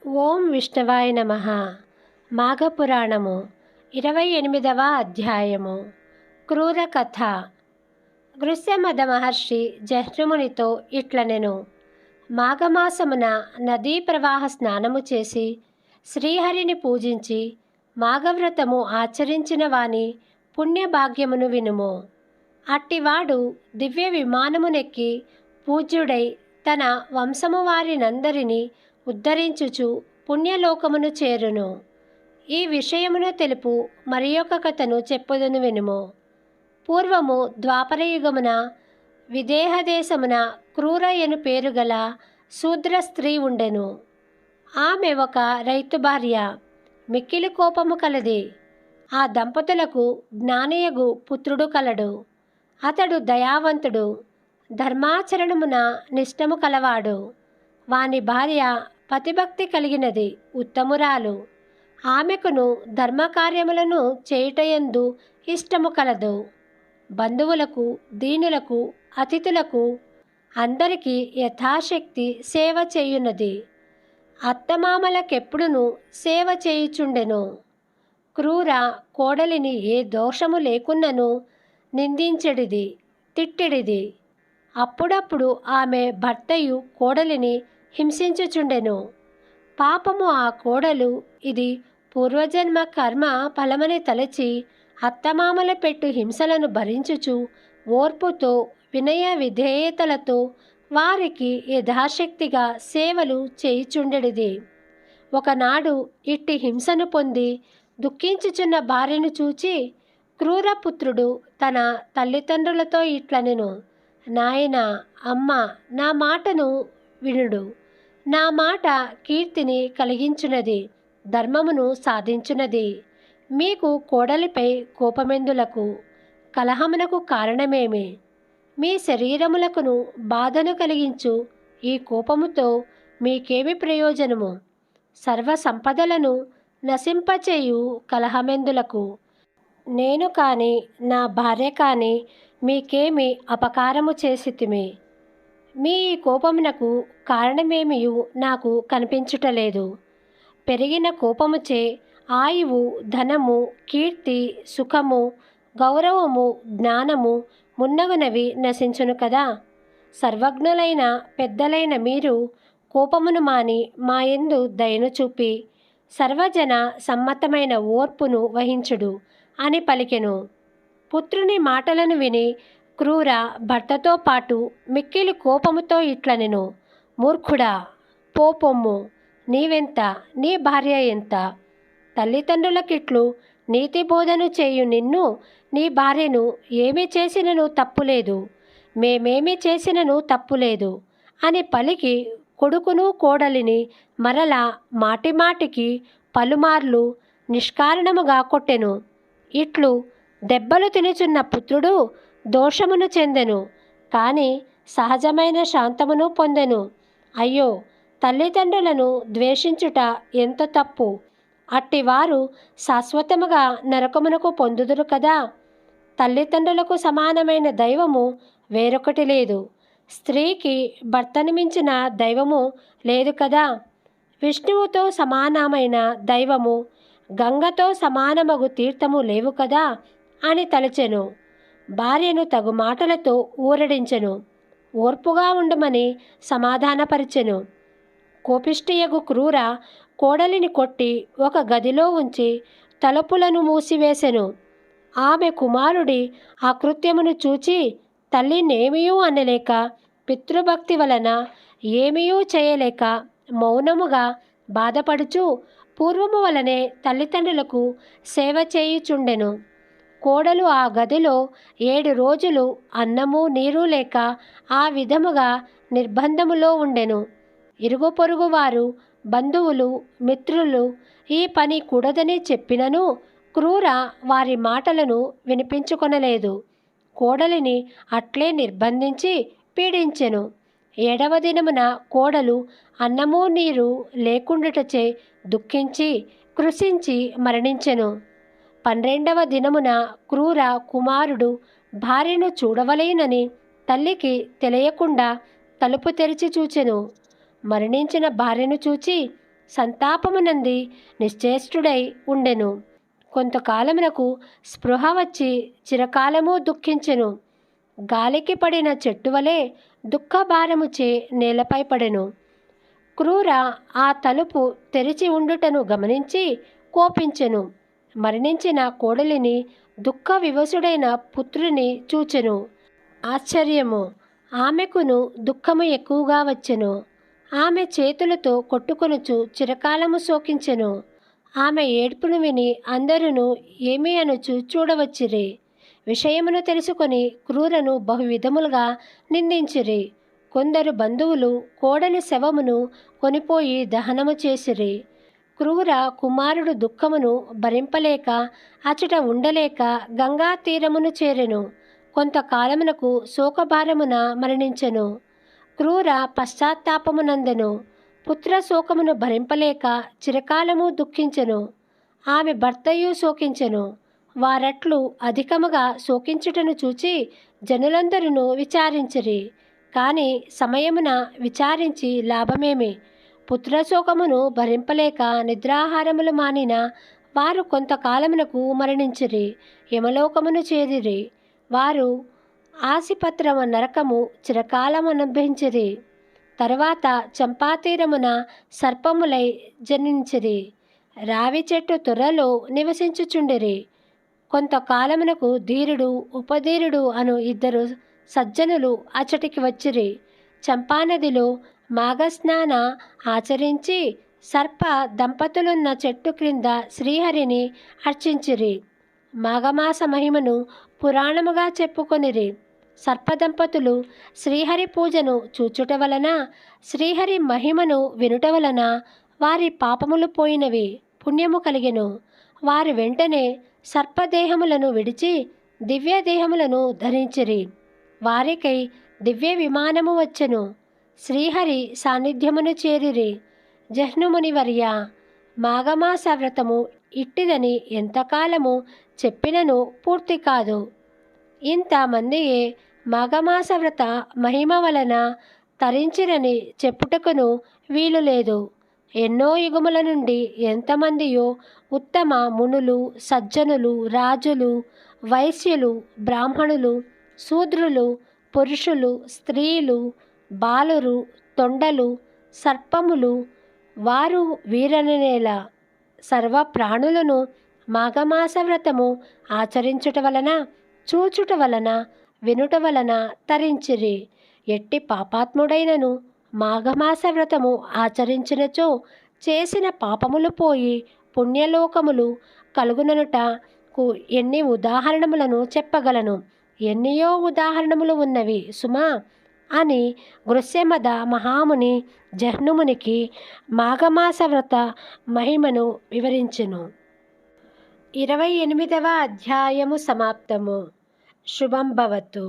ఓం విష్ణవాయ నమః. మాఘపురాణము 28వ అధ్యాయము. క్రూర కథ. గృస్యమద మహర్షి జహ్నుమునితో ఇట్లనెను. మాఘమాసమున నదీ ప్రవాహ స్నానము చేసి శ్రీహరిని పూజించి మాఘవ్రతము ఆచరించిన వాని పుణ్యభాగ్యమును వినుము. అట్టివాడు దివ్య విమానమునెక్కి పూజ్యుడై తన వంశము వారినందరినీ ఉద్ధరించుచు పుణ్యలోకమును చేరును. ఈ విషయమును తెలుపు మరి ఒక కథను చెప్పుదును వినుము. పూర్వము ద్వాపరయుగమున విదేహదేశమున క్రూర ఎను పేరుగల శూద్ర స్త్రీ ఉండెను. ఆమె ఒక రైతు భార్య, మిక్కిలి కోపము కలది. ఆ దంపతులకు జ్ఞానియగు పుత్రుడు కలడు. అతడు దయావంతుడు, ధర్మాచరణమున నిష్టము కలవాడు. వాని భార్య పతిభక్తి కలిగినది, ఉత్తమురాలు. ఆమెకును ధర్మకార్యములను చేయుటయందు ఇష్టము కలదు. బంధువులకు, దీనులకు, అతిథులకు అందరికీ యథాశక్తి సేవ చేయున్నది. అత్తమామలకెప్పుడును సేవ చేయుచుండెను. క్రూర కోడలిని ఏ దోషము లేకున్నను నిందించెడిది, తిట్టెడిది. అప్పుడప్పుడు ఆమె భర్తయు కోడలిని హింసించుచుండెను. పాపము ఆ కోడలు ఇది పూర్వజన్మ కర్మ ఫలమని తలచి అత్తమామల పెట్టు హింసలను భరించుచు ఓర్పుతో వినయ విధేయతలతో వారికి యథాశక్తిగా సేవలు చేయుచుండెడిది. ఒకనాడు ఇట్టి హింసను పొంది దుఃఖించుచున్న భార్యను చూచి క్రూరపుత్రుడు తన తల్లిదండ్రులతో ఇట్లనెను. నాయనా, అమ్మ, నా మాటను వినుడు. నా మాట కీర్తిని కలిగించున్నది, ధర్మమును సాధించున్నది. మీకు కోడలిపై కోపమెందులకు? కలహమునకు కారణమేమి? మీ శరీరములకును బాధను కలిగించు ఈ కోపముతో మీకేమి ప్రయోజనము? సర్వ సంపదలను నశింపచేయు కలహమెందులకు? నేను కానీ నా భార్య కానీ మీకేమి అపకారము చేసితిమి? మీ ఈ కోపమునకు కారణమేమియు నాకు కనిపించుటలేదు. పెరిగిన కోపముచే ఆయువు, ధనము, కీర్తి, సుఖము, గౌరవము, జ్ఞానము మున్నగునవి నశించును కదా. సర్వజ్ఞులైన పెద్దలైన మీరు కోపమును మాని మా యందు దయను చూపి సర్వజన సమ్మతమైన ఓర్పును వహించుడు అని పలికెను. పుత్రుని మాటలను విని క్రూర భర్తతో పాటు మిక్కిలి కోపముతో ఇట్లనెను. మూర్ఖుడా, పోపొమ్ము. నీవెంత, నీ భార్య ఎంత? తల్లిదండ్రులకిట్లు నీతి బోధను చేయు నిన్ను, నీ భార్యను ఏమి చేసినను తప్పులేదు, మేమేమి చేసినను తప్పులేదు అని పలికి కొడుకును కోడలిని మరలా మాటిమాటికి పలుమార్లు నిష్కారణముగా కొట్టెను. ఇట్లు దెబ్బలు తినుచున్న పుత్రుడు దోషమును చెందెను, కానీ సహజమైన శాంతమును పొందెను. అయ్యో, తల్లిదండ్రులను ద్వేషించుట ఎంత తప్పు! అట్టివారు శాశ్వతముగా నరకమునకు పొందుదురు కదా. తల్లిదండ్రులకు సమానమైన దైవము వేరొకటి లేదు. స్త్రీకి భర్తను మించిన దైవము లేదు కదా. విష్ణువుతో సమానమైన దైవము, గంగతో సమానమగు తీర్థము లేవు కదా అని తలచెను. భార్యను తగు మాటలతో ఊరడించెను. ఓర్పుగా ఉండమని సమాధానపరిచెను. కోపిష్టియగు క్రూర కోడలిని కొట్టి ఒక గదిలో ఉంచి తలుపులను మూసివేసెను. ఆమె కుమారుడి ఆ కృత్యమును చూచి తల్లినేమియూ అనలేక, పితృభక్తి వలన ఏమీయూ చేయలేక మౌనముగా బాధపడుచు పూర్వము వలనే తల్లిదండ్రులకు సేవ చేయుచుండెను. కోడలు ఆ గదిలో 7 రోజులు అన్నము నీరు లేక ఆ విధముగా నిర్బంధములో ఉండెను. ఇరుగు పొరుగు వారు, బంధువులు, మిత్రులు ఈ పని కూడదని చెప్పినను క్రూర వారి మాటలను వినిపించుకొనలేదు. కోడలిని అట్లే నిర్బంధించి పీడించెను. 7వ దినమున కోడలు అన్నము నీరు లేకుండుటచే దుఃఖించి కృశించి మరణించెను. 12వ దినమున క్రూర కుమారుడు భార్యను చూడవలేనని తల్లికి తెలియకుండా తలుపు తెరిచి చూచెను. మరణించిన భార్యను చూచి సంతాపమునంది నిశ్చేష్టుడై ఉండెను. కొంతకాలమునకు స్పృహ వచ్చి చిరకాలము దుఃఖించెను. గాలికి పడిన చెట్టువలే దుఃఖభారముచే నేలపై పడెను. క్రూర ఆ తలుపు తెరిచి ఉండుటను గమనించి కోపించెను. మరణించిన కోడలిని దుఃఖ వివసుడైన పుత్రుని చూచెను. ఆశ్చర్యము, ఆమెకును దుఃఖము ఎక్కువగా వచ్చెను. ఆమె చేతులతో కొట్టుకొనుచు చిరకాలము శోకించెను. ఆమె ఏడ్పును విని అందరూ ఏమి అనుచు చూడవచ్చిరి. విషయమును తెలుసుకొని క్రూరను బహువిధములుగా నిందించిరి. కొందరు బంధువులు కోడలి శవమును కొనిపోయి దహనము చేసిరి. క్రూర కుమారుడు దుఃఖమును భరింపలేక అచట ఉండలేక గంగా తీరమును చేరెను. కొంతకాలమునకు శోకభారమున మరణించెను. క్రూర పశ్చాత్తాపమునందెను. పుత్ర శోకమును భరింపలేక చిరకాలము దుఃఖించెను. ఆమె భర్తయు శోకించెను. వారట్లు అధికముగా శోకించుటను చూచి జనులందరూ విచారించిరి. కాని సమయమున విచారించి లాభమేమి? పుత్రశోకమును భరింపలేక నిద్రాహారములు మానిన వారు కొంతకాలమునకు మరణించిరి, యమలోకమును చేరిరి. వారు ఆసిపత్రము నరకము చిరకాలం అనుభవించిరి. తరువాత చంపాతీరమున సర్పములై జనించిరి. రావి చెట్టు త్వరలో నివసించుచుండిరి. కొంతకాలమునకు ధీరుడు ఉపధీరుడు అను ఇద్దరు సజ్జనులు అచటికి వచ్చిరి. చంపానదిలో మాఘస్నాన ఆచరించి సర్ప దంపతులున్న చెట్టు క్రింద శ్రీహరిని అర్చించిరి. మాఘమాస మహిమను పురాణముగా చెప్పుకొనిరి. సర్పదంపతులు శ్రీహరి పూజను చూచుట వలన, శ్రీహరి మహిమను వినుట వలన వారి పాపములు పోయినవి, పుణ్యము కలిగెను. వారు వెంటనే సర్పదేహములను విడిచి దివ్యదేహములను ధరించిరి. వారికై దివ్య విమానము వచ్చెను. శ్రీహరి సాన్నిధ్యమును చేరిరి. జహ్నుమునివర్య, మాఘమాస వ్రతము ఇట్టిదని ఎంతకాలము చెప్పినను పూర్తి కాదు. ఇంతమందియే మాఘమాస వ్రత మహిమ వలన తరించిరని చెప్పుటకును వీలు లేదు. ఎన్నో యుగముల నుండి ఎంతమందియో ఉత్తమ మునులు, సజ్జనులు, రాజులు, వైశ్యులు, బ్రాహ్మణులు, శూద్రులు, పురుషులు, స్త్రీలు, బాలురు, తొండలు, సర్పములు, వారు వీరననేల సర్వ ప్రాణులను మాఘమాస వ్రతము ఆచరించుట వలన, చూచుట వలన, వినుట వలన తరించిరి. ఎట్టి పాపాత్ముడైనను మాఘమాస వ్రతము ఆచరించినచో చేసిన పాపములు పోయి పుణ్యలోకములు కలుగుననుటకు ఎన్ని ఉదాహరణములను చెప్పగలను. ఎన్నియో ఉదాహరణములు ఉన్నవి సుమా అని గృస్యమద మహాముని జహ్నుమునికి మాఘమాస వ్రత మహిమను వివరించెను. 28వ అధ్యాయము సమాప్తము. శుభం భవతు.